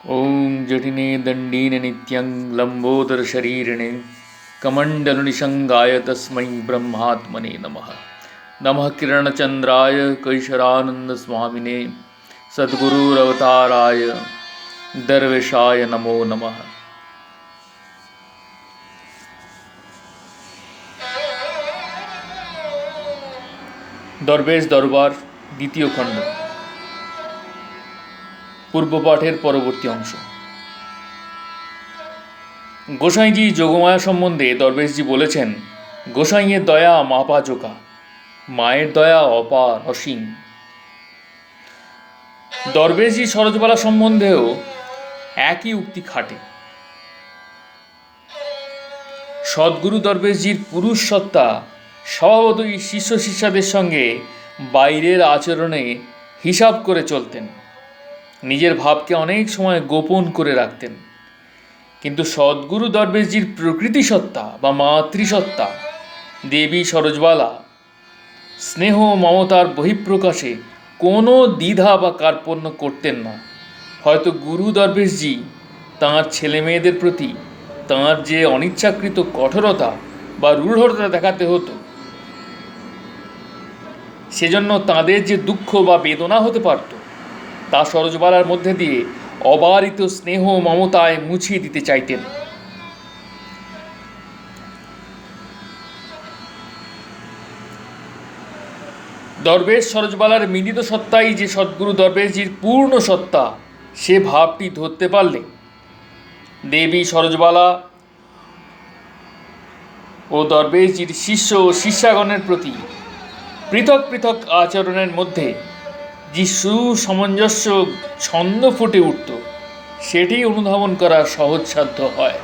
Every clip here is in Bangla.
ॐ जटिने दण्डीने नित्यं लम्बोदरशरीरिणे कमण्डलुनिषङ्गाय तस्मै ब्रह्मात्मने नमः। नमः किरणचन्द्राय कैशरानन्दस्वामिने सद्गुरुरवताराय दर्वेशाय नमो नमः। দরবেশ দরবার দ্বিতীয় খণ্ড, পূর্বপাঠের পরবর্তী অংশ। গোসাইজি যোগমায়া সম্বন্ধে দরবেশজি বলেছেন, গোসাইয়ের দয়া মাপাজোকা, মায়ের দয়া অপার অসীম। দরবেশজি সরোজবালা সম্বন্ধেও একই উক্তি খাটে। সদ্গুরু দরবেশজির পুরুষ সত্তা স্বভাবতই শিষ্য শিষ্যাদের সঙ্গে বাইরের আচরণে হিসাব করে চলতেন, নিজের ভাবকে অনেক সময় গোপন করে রাখতেন। কিন্তু সদ্গুরু দরবেশজির প্রকৃতি সত্তা বা মাতৃসত্তা দেবী সরোজবালা স্নেহ মমতার বহিঃপ্রকাশে কোনো দ্বিধা বা কার্পণ্য করতেন না। হয়তো গুরু দরবেশজি তাঁর ছেলে মেয়েদের প্রতি তাঁর যে অনিচ্ছাকৃত কঠোরতা বা রূঢ়তা দেখাতে হতো, সেজন্য তাঁদের যে দুঃখ বা বেদনা হতে পারত, তা সরোজবালার মধ্যে দিয়ে অবারিত স্নেহ মমতায় মুছিয়ে দিতে চাইতেন। দরবেশ সরোজবালার মিলিত সত্তাই যে সদ্গুরু দরবেশজির পূর্ণ সত্তা, সে ভাবটি ধরতে পারলে দেবী সরোজবালা ও দরবেশজির শিষ্য ও শিষ্যাগণের প্রতি পৃথক পৃথক আচরণের মধ্যে যে সুসামঞ্জস্য ছন্দ ফুটে উঠত, সেটি অনুধাবন করা সহজসাধ্য হয়।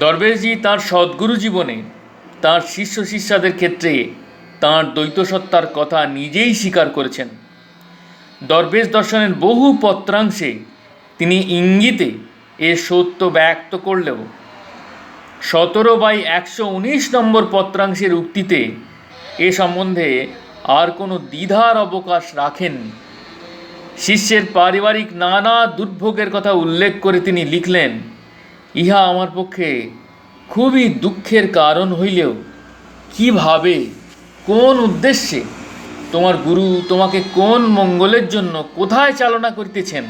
দরবেশজি তাঁর সদ্গুরু জীবনে তাঁর শিষ্য শিষ্যাদের ক্ষেত্রে তাঁর দ্বৈত সত্তার কথা নিজেই স্বীকার করেছেন। দরবেশ দর্শনের বহু পত্রাংশে তিনি ইঙ্গিতে এ সত্য ব্যক্ত করলেও 17/119 নম্বর পত্রাংশের উক্তিতে এ সম্বন্ধে আর কোনো দ্বিধার অবকাশ রাখেননি। শিষ্যের পারিবারিক নানা দুর্ভোগের কথা উল্লেখ করে তিনি লিখলেন, ইহা আমার পক্ষে খুবই দুঃখের কারণ হইলেও কিভাবে, কোন উদ্দেশ্যে তোমার গুরু তোমাকে কোন মঙ্গলের জন্য কোথায় চালনা করিতেছেন,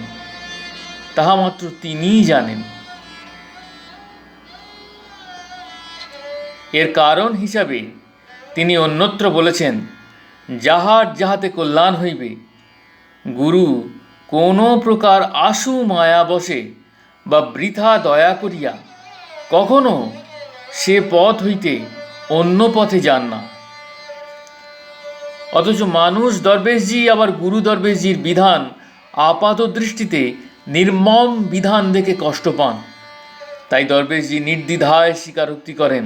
তাহা মাত্র তিনিই জানেন। এর কারণ হিসাবে তিনি অন্যত্র বলেছেন, যাহার যাহাতে কল্যাণ হইবে, গুরু কোনো প্রকার আশু মায়া বসে বা বৃথা দয়া করিয়া কখনো সে পথ হইতে অন্য পথে যান না। অথচ মানুষ দরবেশজি আবার গুরু দরবেশজির বিধান আপাত দৃষ্টিতে নির্মম বিধান দেখে কষ্ট পান। তাই দরবেশজি নির্দ্বিধায় স্বীকারোক্তি করেন,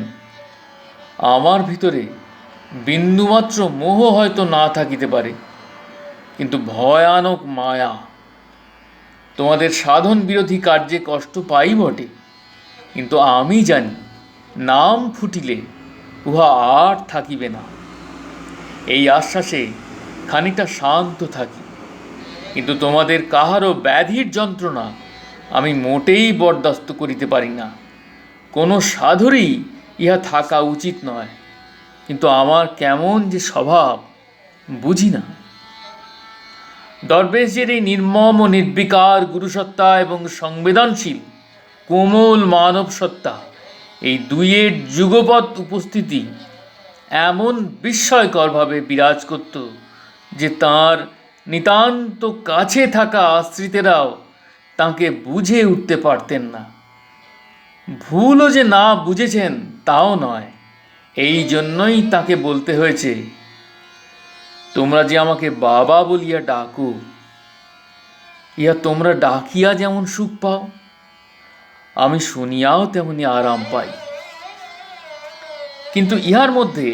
আমার ভিতরে বিন্দুমাত্র মোহ হয়তো না থাকিতে পারে, কিন্তু ভয়ানক মায়া তোমাদের সাধন বিরোধী কার্যে কষ্ট পাই বটে, কিন্তু আমি জানি নাম ফুটিলে উহা আর থাকিবে না। এই আশ্বাসে খানিকটা শান্ত থাকি, কিন্তু তোমাদের কাহারও ব্যাধির যন্ত্রণা আমি মোটেই বরদাস্ত করিতে পারি না। কোনো সাধুরই ইহা থাকা উচিত নয়, কিন্তু আমার কেমন যে স্বভাব বুঝি না। দরবেশজির এই নির্মম ও নির্বিকার গুরুসত্তা এবং সংবেদনশীল কোমল মানব সত্তা, এই দুইয়ের যুগপৎ উপস্থিতি এমন বিস্ময়করভাবে বিরাজ করত যে তাঁর নিতান্ত কাছে থাকা আশ্রিতেরাও তাঁকে বুঝে উঠতে পারতেন না। ভুলও যে না বুঝেছেন তাও নয়, এই জন্যই তাকে বলতে হয়েছে, তোমরা যে আমাকে বাবা বলিয়া ডাকো, ইহা তোমরা ডাকিয়া যেমন সুখ পাও, আমি শুনিয়াও তেমনি আরাম পাই। কিন্তু ইহার মধ্যে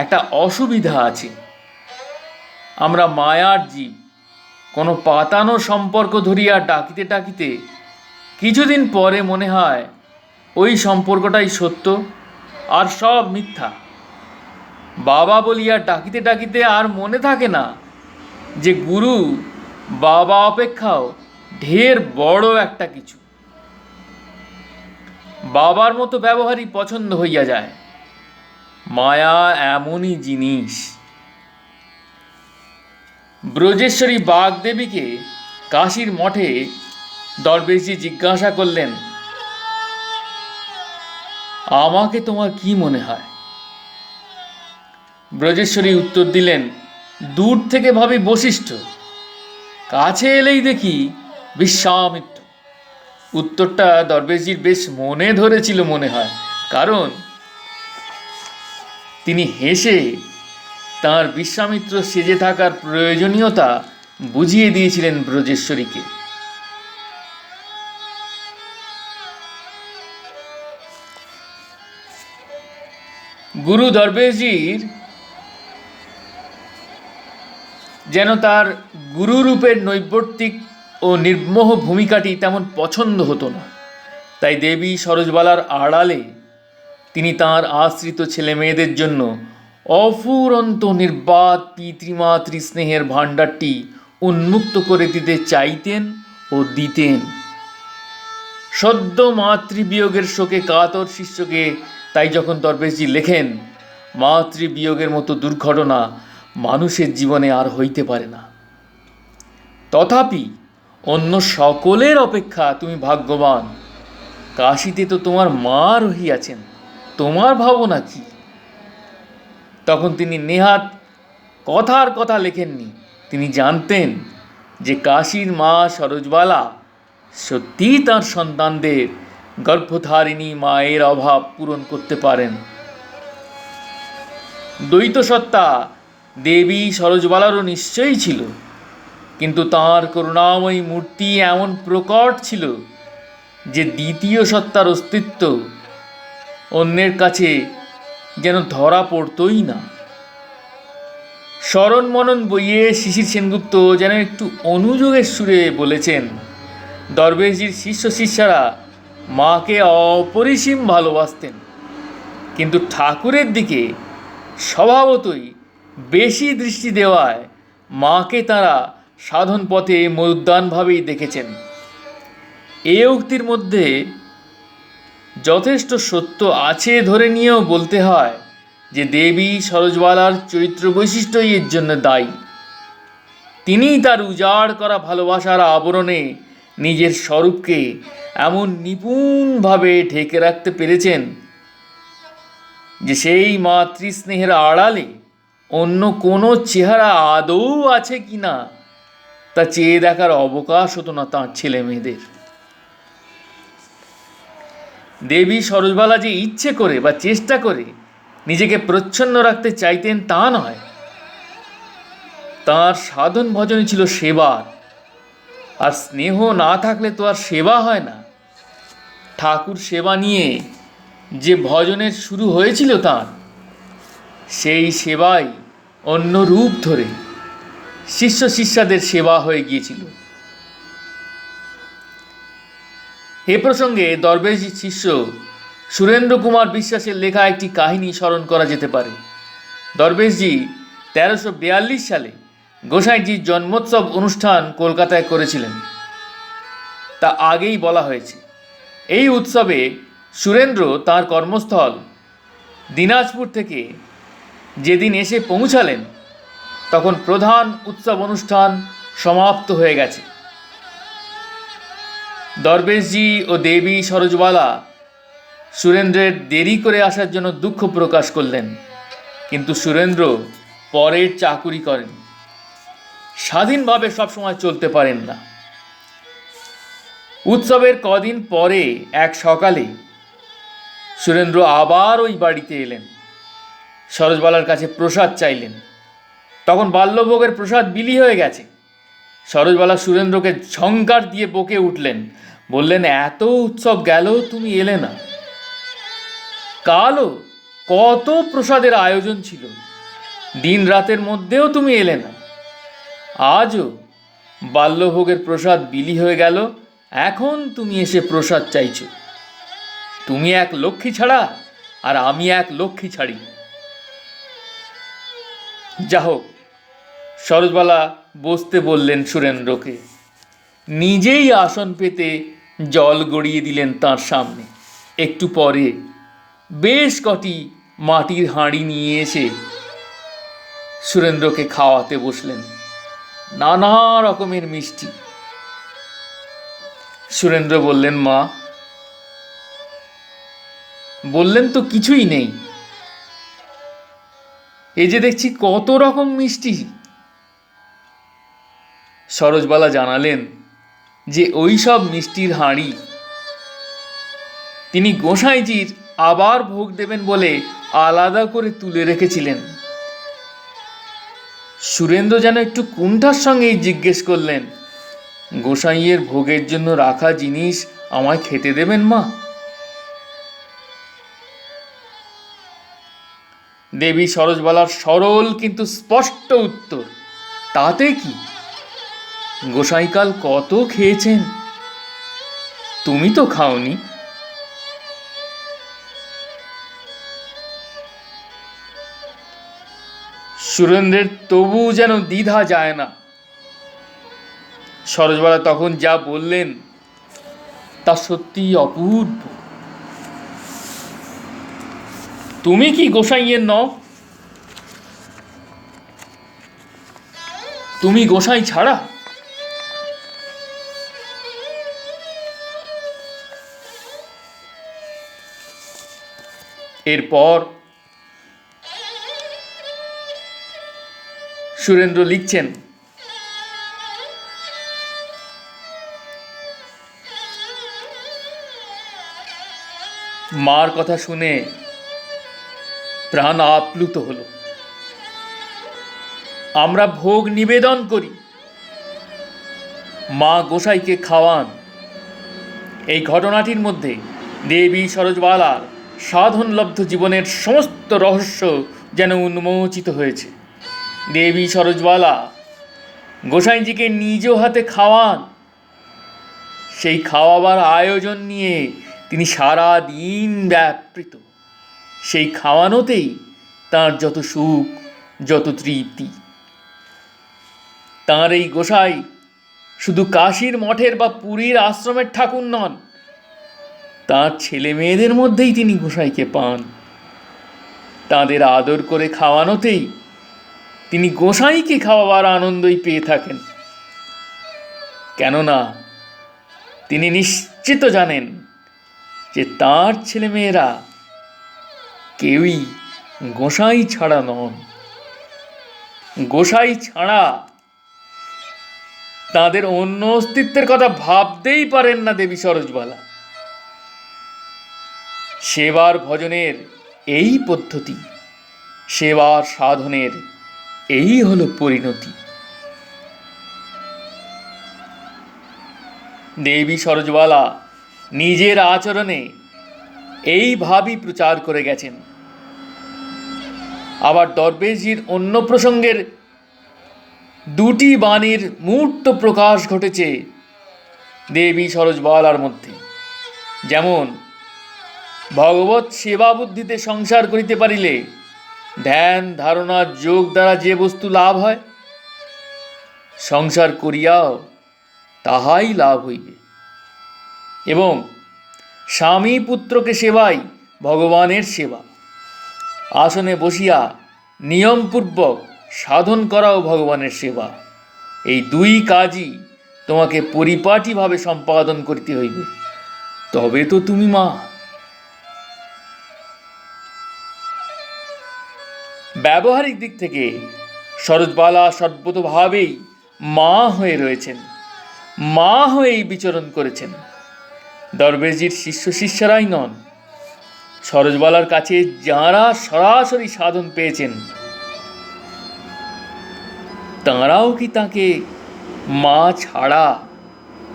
একটা অসুবিধা আছে। আমরা মায়ার জীব, কোনো পাতানো সম্পর্ক ধরিয়া ডাকিতে ডাকিতে কিছুদিন পরে মনে হয় ওই সম্পর্কটাই সত্য আর সব মিথ্যা। বাবা বলিয়া ডাকিতে ডাকিতে আর মনে থাকে না যে গুরু বাবা অপেক্ষাও ঢের বড় একটা কিছু। বাবার মতো ব্যবহারই পছন্দ হইয়া যায়। মায়া এমনই জিনিস। ব্রজেশ্বরী বাগদেবীকে কাশীর মঠে দরবেশজি জিজ্ঞাসা করলেন, আমাকে তোমার কি মনে হয়? ব্রজেশ্বরী উত্তর দিলেন, দূর থেকে ভাবি বশিষ্ঠ, কাছে এলেই দেখি বিশ্বামিত্র। উত্তরটা দরবেশজির বেশ মনে ধরেছিল মনে হয়, কারণ তিনি হেসে তাঁর বিশ্বামিত্র সেজে থাকার প্রয়োজনীয়তা বুঝিয়ে দিয়েছিলেন ব্রজেশ্বরীকে। গুরু দরবেশজির যেন তার গুরুরূপের নৈবর্তিক ও নির্মোহ ভূমিকাটি তেমন পছন্দ হতো না। তাই দেবী সরোজবালার আড়ালে তিনি তাঁর আশ্রিত ছেলে মেয়েদের জন্য অফুরন্ত নির্বাত পিতৃমাতৃ স্নেহের ভাণ্ডারটি উন্মুক্ত করে দিতে চাইতেন ও দিতেন। সদ্য মাতৃবিয়োগের শোকে কাতর শিষ্যকে তাই যখন দরবেশজি লেখেন, মাতৃবিয়োগের মতো দুর্ঘটনা মানুষের জীবনে আর হইতে পারে না, তথাপি অন্য সকলের অপেক্ষা তুমি ভাগ্যবান। কাশীতে তো তোমার মা রহিয়াছেন, তোমার ভাবনা কি? তখন তিনি নেহাত কথার কথা লেখেননি। তিনি জানতেন যে কাশীর মা সরোজবালা সত্যি তাঁর সন্তানদের গর্ভধারিণী মায়ের অভাব পূরণ করতে পারেন। দ্বৈত সত্তা দেবী সরোজবালারও নিশ্চয়ই ছিল, কিন্তু তাঁর করুণাময়ী মূর্তি এমন প্রকট ছিল যে দ্বিতীয় সত্তার অস্তিত্ব অন্যের কাছে যেন ধরা পড়তই না। স্মরণ মনন বইয়ে শিশির সেনগুপ্ত যেন একটু অনুযোগের সুরে বলেছেন, দরবেশজির শিষ্য শিষ্যারা মাকে অপরিসীম ভালোবাসতেন, কিন্তু ঠাকুরের দিকে স্বভাবতই বেশি দৃষ্টি দেওয়ায় মাকে তারা সাধন পথে মরুদ্যানভাবেই দেখেছেন। এ উক্তির মধ্যে যথেষ্ট সত্য আছে ধরে নিয়েও বলতে হয় যে দেবী সরোজবালার চরিত্র বৈশিষ্ট্যই এর জন্য দায়ী। তিনিই তার উজাড় করা ভালোবাসার আবরণে নিজের স্বরূপকে এমন নিপুণভাবে ঢেকে রাখতে পেরেছেন যে সেই মাতৃস্নেহের আড়ালে অন্য কোনো চেহারা আদৌ আছে কি না তা চেয়ে দেখার অবকাশ হতো না তাঁর ছেলে মেয়েদের। দেবী সরোজবালা যে ইচ্ছে করে বা চেষ্টা করে নিজেকে প্রচ্ছন্ন রাখতে চাইতেন তা নয়, তাঁর সাধন ভজনে ছিল সেবার। আর স্নেহ না থাকলে তো আর সেবা হয় না। ঠাকুর সেবা নিয়ে যে ভজনের শুরু হয়েছিল তাঁর, সেই সেবাই অন্য রূপ ধরে শিষ্য শিষ্যাদের সেবা হয়ে গিয়েছিল। এ প্রসঙ্গে দরবেশজির শিষ্য সুরেন্দ্র কুমার বিশ্বাসের লেখা একটি কাহিনী স্মরণ করা যেতে পারে। দরবেশজি 1342 সালে গোসাইজির জন্মোৎসব অনুষ্ঠান কলকাতায় করেছিলেন, তা আগেই বলা হয়েছে। এই উৎসবে সুরেন্দ্র তাঁর কর্মস্থল দিনাজপুর থেকে যেদিন এসে পৌঁছালেন, তখন প্রধান উৎসব অনুষ্ঠান সমাপ্ত হয়ে গেছে। দরবেশজি ও দেবী সরোজবালা সুরেন্দ্রের দেরি করে আসার জন্য দুঃখ প্রকাশ করলেন, কিন্তু সুরেন্দ্র পরের চাকুরি করেন, স্বাধীনভাবে সবসময় চলতে পারেন না। উৎসবের কদিন পরে এক সকালে সুরেন্দ্র আবার ওই বাড়িতে এলেন, সরোজবালার কাছে প্রসাদ চাইলেন। তখন বাল্যভোগের প্রসাদ বিলি হয়ে গেছে। সরোজবালা সুরেন্দ্রকে ঝঙ্কার দিয়ে বকে উঠলেন, বললেন, এত উৎসব গেল তুমি এলে না। কালও কত প্রসাদের আয়োজন ছিল, দিন রাতের মধ্যেও তুমি এলে না। আজও বাল্যভোগের প্রসাদ বিলি হয়ে গেল, এখন তুমি এসে প্রসাদ চাইছ। তুমি এক লক্ষ্মী ছাড়া আর আমি এক লক্ষ্মী ছাড়ি। যা হোক, সরোজবালা বসতে বললেন সুরেন্দ্রকে। নিজেই আসন পেতে জল গড়িয়ে দিলেন তার সামনে। একটু পরে বেশ কটি মাটির হাঁড়ি নিয়ে এসে সুরেন্দ্রকে খাওয়াতে বসলেন, নানা রকমের মিষ্টি। সুরেন্দ্র বললেন, মা। বললেন, তো কিছুই নেই, এই যে দেখছি কত রকম মিষ্টি। সরোজবালা জানালেন যে ওই সব মিষ্টির হাঁড়ি তিনি গোসাইজির আবার ভোগ দেবেন বলে আলাদা করে তুলে রেখেছিলেন। সুরেন্দ্র যেন একটু কুণ্ঠার সঙ্গেই জিজ্ঞেস করলেন, গোসাইয়ের ভোগের জন্য রাখা জিনিস আমায় খেতে দেবেন মা? দেবী সরোজবালার সরল কিন্তু স্পষ্ট উত্তর, তাতে কি, গোসাইকাল কত খেয়েছেন, তুমি তো খাওনি। সুরেন্দ্রের তবু যেন দ্বিধা যায় না। সরোজবালা তখন যা বললেন তা সত্যি অপূর্ব। তুমি কি গোসাইয়ের নও? তুমি গোসাই ছাড়া? এরপর সুরেন্দ্র লিখছেন, মার কথা শুনে প্রাণ আপ্লুত হলো। আমরা ভোগ নিবেদন করি, মা গোসাইকে খাওয়ান। এই ঘটনাটির মধ্যে দেবী সরোজবালার সাধনলব্ধ জীবনের সমস্ত রহস্য যেন উন্মোচিত হয়েছে। দেবী সরোজবালা গোসাইজিকে নিজ হাতে খাওয়ান, সেই খাওয়াবার আয়োজন নিয়ে তিনি সারা দিন ব্যাপৃত। সেই খাওয়ানোতেই তাঁর যত সুখ, যত তৃপ্তি। তাঁর এই গোসাই শুধু কাশীর মঠের বা পুরীর আশ্রমের ঠাকুর নন, তাঁর ছেলে মেয়েদের মধ্যেই তিনি গোসাইকে পান। তাঁদের আদর করে খাওয়ানোতেই তিনি গোসাইকে খাওয়াবার আনন্দই পেয়ে থাকেন। কেননা তিনি নিশ্চিত জানেন যে তাঁর ছেলেমেয়েরা কেউই গোসাই ছাড়া নন। গোসাই ছাড়া তাঁদের অন্য অস্তিত্বের কথা ভাবতেই পারেন না দেবী সরোজবালা। সেবার ভজনের এই পদ্ধতি, সেবার সাধনের এই হলো পরিণতি। দেবী সরোজবালা নিজের আচরণে এই ভাবই প্রচার করে গেছেন। আবার দরবেশজির অন্য প্রসঙ্গের দুটি বাণীর মূর্ত প্রকাশ ঘটেছে দেবী সরোজবালার মধ্যে। যেমন, ভগবত সেবা বুদ্ধিতে সংসার করিতে পারিলে ধ্যান ধারণা যোগ দ্বারা যে বস্তু লাভ হয়, সংসার করিয়াও তাহাই লাভ হইবে। এবং স্বামী পুত্রকে সেবাই ভগবানের সেবা। আসনে বসিয়া নিয়মপূর্বক সাধন করাও ভগবানের সেবা। এই দুই কাজই তোমাকে পরিপাটিভাবে সম্পাদন করিতে হইবে, তবে তো তুমি মা। ব্যবহারিক দিক থেকে সরোজবালা সর্বতোভাবেই মা হয়ে রয়েছেন, মা হয়েই বিচরণ করেছেন। দরবেশজির শিষ্য শিষ্যরাই নন, সরোজবালার কাছে যাঁরা সরাসরি সাধন পেয়েছেন তাঁরাও কি তাকে মা ছাড়া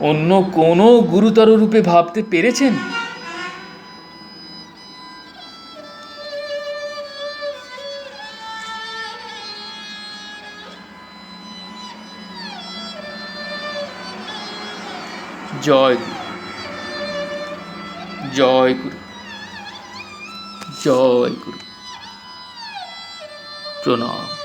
অন্য কোনো গুরুতর রূপে ভাবতে পেরেছেন? জয় গুরু, জয় গুরু, জয় গুরু, প্রণাম।